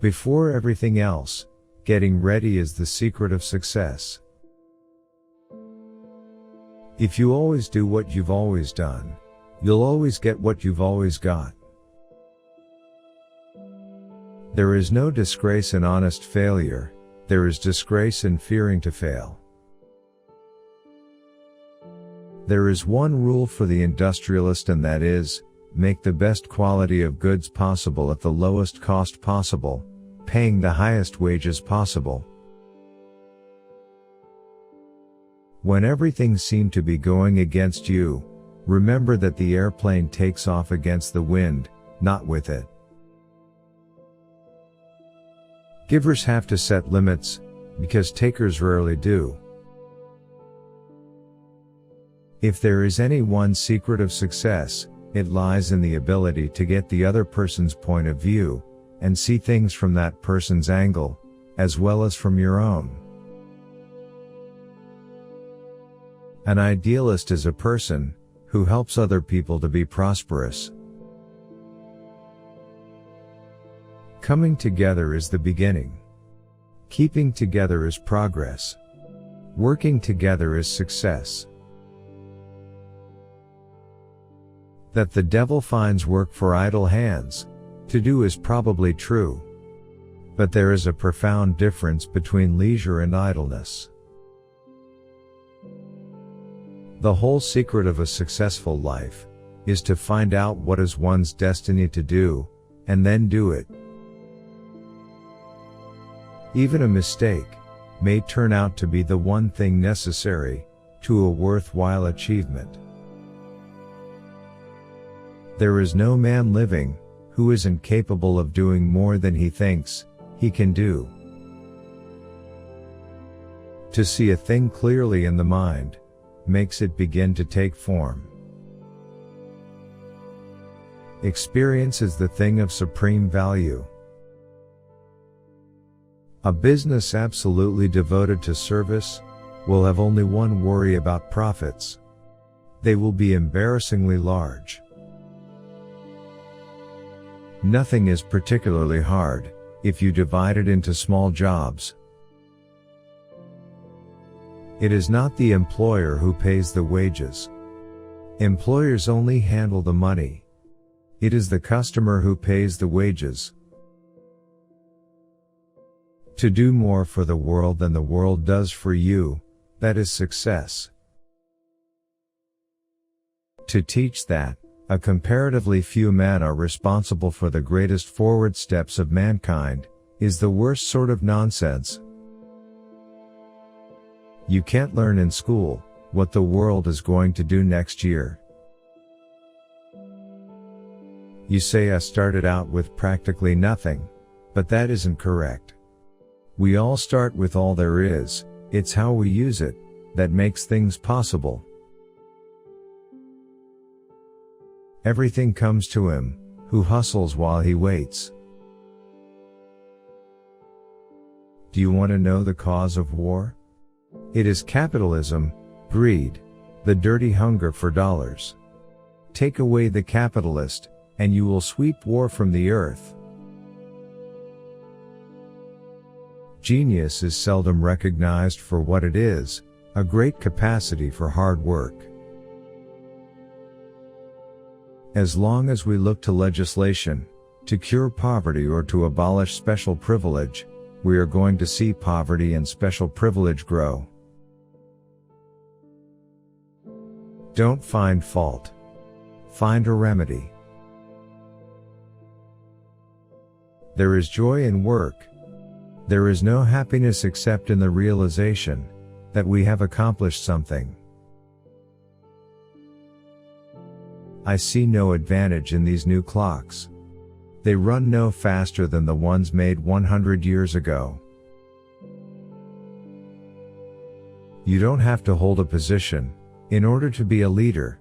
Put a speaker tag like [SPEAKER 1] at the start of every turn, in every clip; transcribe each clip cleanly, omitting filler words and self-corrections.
[SPEAKER 1] Before everything else, getting ready is the secret of success. If you always do what you've always done, you'll always get what you've always got. There is no disgrace in honest failure, there is disgrace in fearing to fail. There is one rule for the industrialist, and that is, make the best quality of goods possible at the lowest cost possible, paying the highest wages possible. When everything seemed to be going against you, remember that the airplane takes off against the wind, not with it. Givers have to set limits, because takers rarely do. If there is any one secret of success, it lies in the ability to get the other person's point of view, and see things from that person's angle, as well as from your own. An idealist is a person who helps other people to be prosperous. Coming together is the beginning. Keeping together is progress. Working together is success. That the devil finds work for idle hands to do is probably true. But there is a profound difference between leisure and idleness. The whole secret of a successful life is to find out what is one's destiny to do, and then do it. Even a mistake may turn out to be the one thing necessary to a worthwhile achievement. There is no man living who isn't capable of doing more than he thinks he can do. To see a thing clearly in the mind makes it begin to take form. Experience is the thing of supreme value. A business absolutely devoted to service will have only one worry about profits. They will be embarrassingly large. Nothing is particularly hard if you divide it into small jobs. It is not the employer who pays the wages. Employers only handle the money. It is the customer who pays the wages. To do more for the world than the world does for you, that is success. To teach that a comparatively few men are responsible for the greatest forward steps of mankind is the worst sort of nonsense. You can't learn in school what the world is going to do next year. You say I started out with practically nothing, but that isn't correct. We all start with all there is, it's how we use it that makes things possible. Everything comes to him who hustles while he waits. Do you want to know the cause of war? It is capitalism, greed, the dirty hunger for dollars. Take away the capitalist, and you will sweep war from the earth. Genius is seldom recognized for what it is, a great capacity for hard work. As long as we look to legislation to cure poverty or to abolish special privilege, we are going to see poverty and special privilege grow. Don't find fault. Find a remedy. There is joy in work. There is no happiness except in the realization that we have accomplished something. I see no advantage in these new clocks. They run no faster than the ones made 100 years ago. You don't have to hold a position in order to be a leader.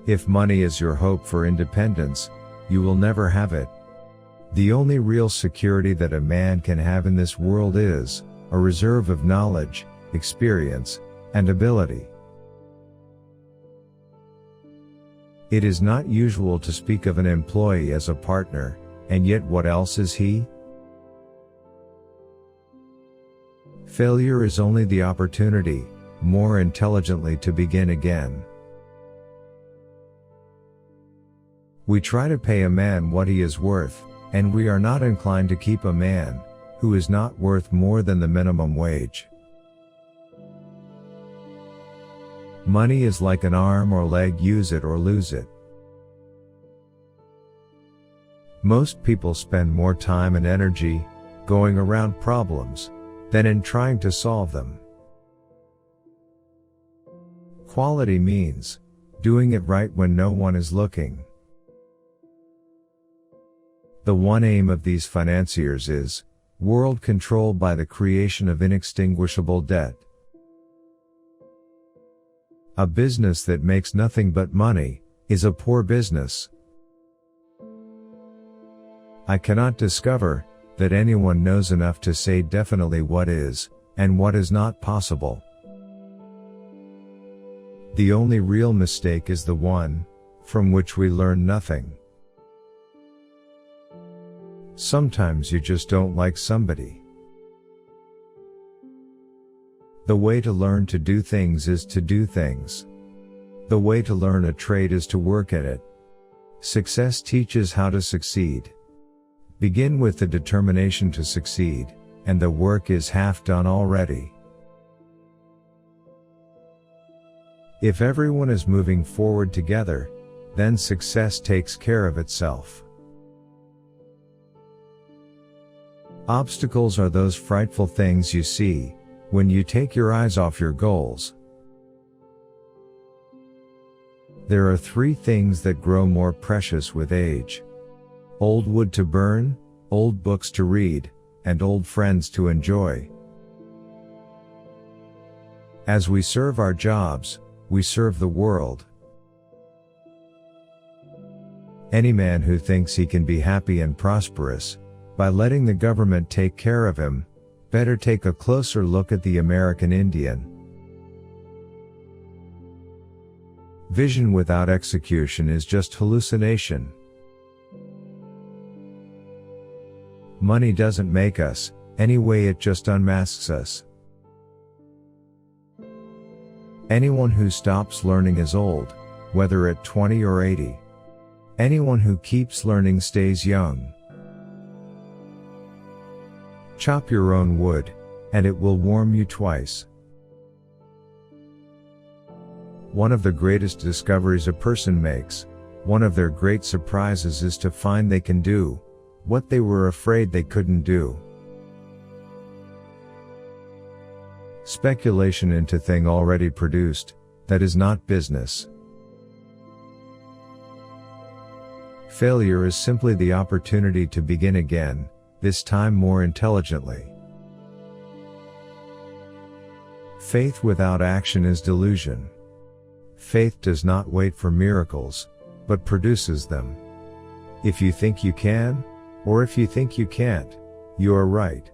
[SPEAKER 1] If money is your hope for independence, you will never have it. The only real security that a man can have in this world is a reserve of knowledge, experience, and ability. It is not usual to speak of an employee as a partner, and yet what else is he? Failure is only the opportunity, more intelligently to begin again. We try to pay a man what he is worth, and we are not inclined to keep a man who is not worth more than the minimum wage. Money is like an arm or leg, use it or lose it. Most people spend more time and energy going around problems than in trying to solve them. Quality means doing it right when no one is looking. The one aim of these financiers is world control by the creation of inextinguishable debt. A business that makes nothing but money is a poor business. I cannot discover that anyone knows enough to say definitely what is and what is not possible. The only real mistake is the one from which we learn nothing. Sometimes you just don't like somebody. The way to learn to do things is to do things. The way to learn a trade is to work at it. Success teaches how to succeed. Begin with the determination to succeed, and the work is half done already. If everyone is moving forward together, then success takes care of itself. Obstacles are those frightful things you see when you take your eyes off your goals. There are 3 things that grow more precious with age: old wood to burn, old books to read, and old friends to enjoy. As we serve our jobs, we serve the world. Any man who thinks he can be happy and prosperous by letting the government take care of him, better take a closer look at the American Indian. Vision without execution is just hallucination. Money doesn't make us, anyway, it just unmasks us. Anyone who stops learning is old, whether at 20 or 80. Anyone who keeps learning stays young. Chop your own wood, and it will warm you twice. One of the greatest discoveries a person makes, one of their great surprises, is to find they can do what they were afraid they couldn't do. Speculation into thing already produced, that is not business. Failure is simply the opportunity to begin again, this time more intelligently. Faith without action is delusion. Faith does not wait for miracles, but produces them. If you think you can, or if you think you can't, you are right.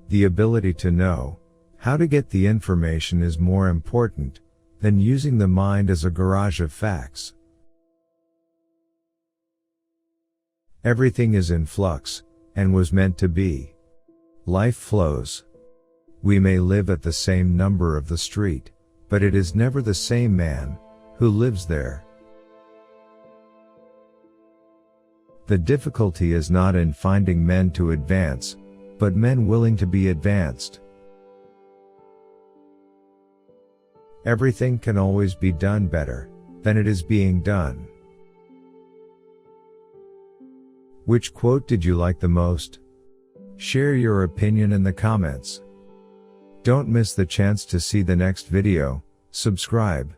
[SPEAKER 1] The ability to know how to get the information is more important than using the mind as a garage of facts. Everything is in flux, and was meant to be. Life flows. We may live at the same number of the street, but it is never the same man who lives there. The difficulty is not in finding men to advance, but men willing to be advanced. Everything can always be done better than it is being done. Which quote did you like the most? Share your opinion in the comments. Don't miss the chance to see the next video. Subscribe.